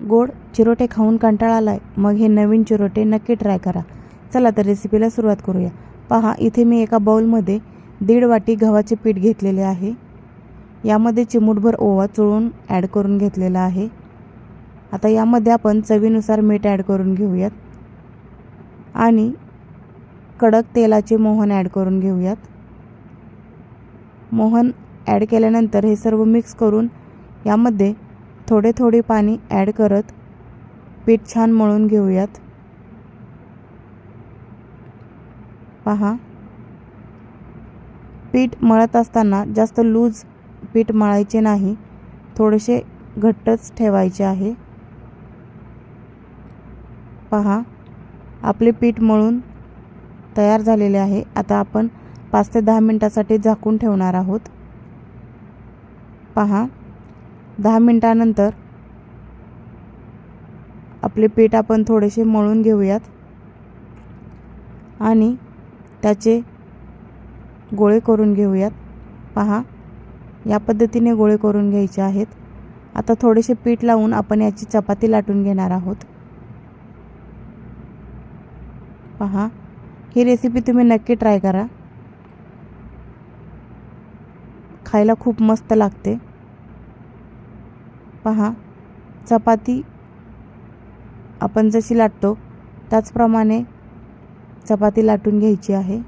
गोड चिरोटे खाऊन कंटाळा आलाय, मग हे नवीन चिरोटे नक्की ट्राय करा। चला तर रेसिपीला सुरुवात करूया। पहा, इथे मी एका बाउलमध्ये 1.5 वाटी गव्हाचे पीठ घेतलेले आहे। यामध्ये चिमूटभर ओवा चुळून ॲड करून घेतलेला आहे। आता यामध्ये आपण चवीनुसार मीठ ॲड करून घेऊयात आणि कडक तेलाचे मोहन ॲड करून घेऊयात। मोहन ॲड केल्यानंतर हे सर्व मिक्स करून यामध्ये थोडे थोडे पाणी ॲड करत पीठ छान मळून घेऊयात। पहा, पीठ मळत असताना जास्त लूज पीठ मळायचे नाही, थोडेसे घट्टच ठेवायचे आहे। पहा, आपले पीठ मळून तयार झालेले आहे। आता आपण 5 ते 10 मिनिटांसाठी झाकून ठेवणार आहोत। पहा, 10 मिनिटांनंतर आपले पीठ आपण थोडेसे मळून घेऊयात आणि त्याचे गोळे करून घेऊयात। पहा, या पद्धतीने गोळे करून घ्यायचे आहेत। आता थोडेसे पीठ लावून आपण याची चपाती लाटून घेणार आहोत। पहा, ही रेसिपी तुम्ही नक्की ट्राय करा, खायला खूप मस्त लागते। पहा, चपाती आपण जशी लाटतो त्याचप्रमाणे चपाती लाटून घ्यायची आहे।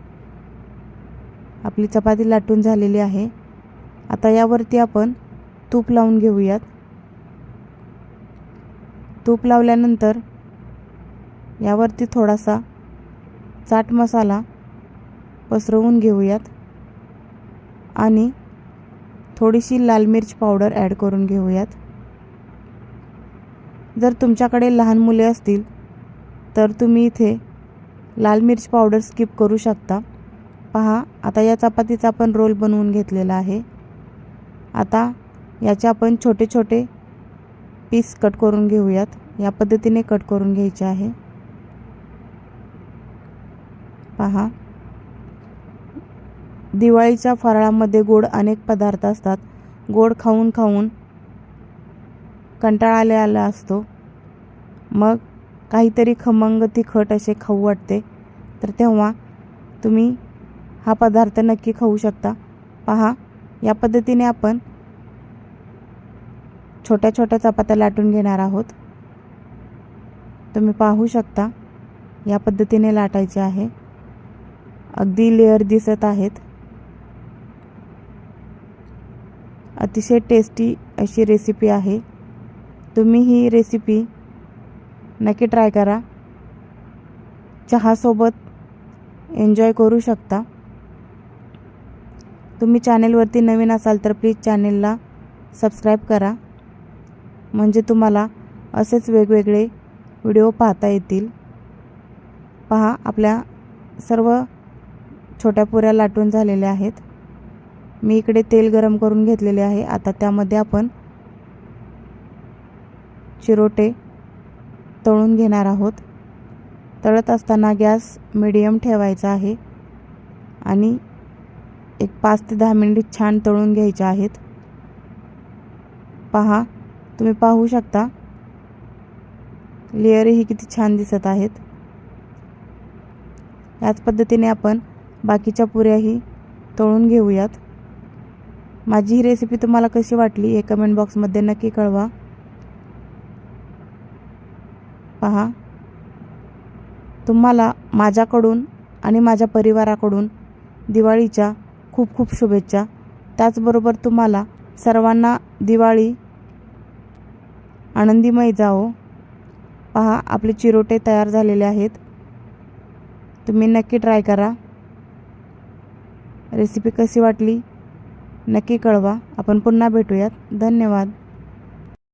आपली चपाती लाटून झालेली आहे। आता यावरती आपण तूप लावून घेऊयात। तूप लावल्यानंतर यावरती थोडासा चाट मसाला पसरवून घेऊयात आणि थोडीशी लाल मिर्च पावडर ॲड करून घेऊयात। जर तुमच्याकडे लहान मुले असतील तर तुम्ही इथे लाल मिर्च पावडर स्किप करू शकता। पहा, आता या चपातीचा आपण रोल बनवून घेतलेला आहे। आता याचे आपण छोटे छोटे पीस कट करून घेऊयात। या पद्धतीने कट करून घ्यायचे आहे। पहा, दिवाळीच्या फराळामध्ये गोड अनेक पदार्थ असतात। गोड खाऊन खाऊन कंटाळा आलेला असतो, मग काहीतरी खमंग तिखट असे खाऊ वाटते, तर तेव्हा तुम्ही हा पदार्थ नक्की खाऊ शकता। पहा, या पद्धतीने आपण छोट्या छोट्या चपात्या लाटून घेणार आहोत। तुम्ही पाहू शकता, या पद्धतीने लाटायचे आहे। अगदी लेयर दिसत आहेत। अतिशय टेस्टी अशी रेसिपी आहे। तुम्ही ही रेसिपी नक्की ट्राय करा, चहासोबत एन्जॉय करू शकता। तुम्ही चॅनेलवरती नवीन असाल तर प्लीज चॅनेलला सबस्क्राईब करा, म्हणजे तुम्हाला असेच वेगवेगळे व्हिडिओ पाहता येतील। पहा, आपल्या सर्व छोट्या पुऱ्या लाटून झालेल्या आहेत। मी इकडे तेल गरम करून घेतलेले आहे। आता त्यामध्ये आपण चिरोटे तळून घेणार आहोत। तळत असताना गॅस मीडियम ठेवायचा आहे आणि एक 5 ते 10 मिनिट छान तळून घ्यायचे आहेत। पहा, तुम्ही पाहू शकता, लेयरही किती छान दिसत आहेत। याच पद्धतीने आपण बाकीच्या पुऱ्याही तळून घेऊयात। माझी ही रेसिपी तुम्हाला कशी वाटली हे कमेंट बॉक्समध्ये नक्की कळवा। पहा, तुम्हाला माझ्याकडून आणि माझ्या परिवाराकडून दिवाळीच्या खूप खूप शुभेच्छा। त्याचबरोबर तुम्हाला सर्वांना दिवाळी आनंदीमय जाओ। पहा, आपले चिरोटे तयार झालेले आहेत। तुम्ही नक्की ट्राय करा। रेसिपी कशी वाटली नक्की कळवा। आपण पुन्हा भेटूयात। धन्यवाद।